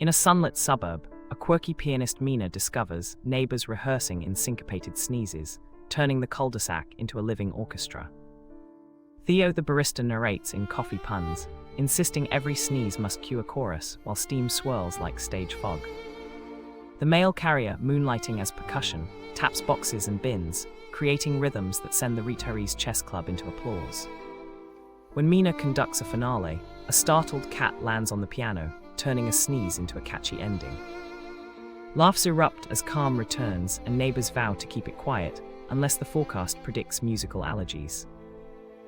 In a sunlit suburb, a quirky pianist Mina discovers neighbors rehearsing in syncopated sneezes, turning the cul-de-sac into a living orchestra. Theo the barista narrates in coffee puns, insisting every sneeze must cue a chorus while steam swirls like stage fog. The mail carrier, moonlighting as percussion, taps boxes and bins, creating rhythms that send the retirees' chess club into applause. When Mina conducts a finale, a startled cat lands on the piano, turning a sneeze into a catchy ending. Laughs erupt as calm returns, and neighbors vow to keep it quiet unless the forecast predicts musical allergies.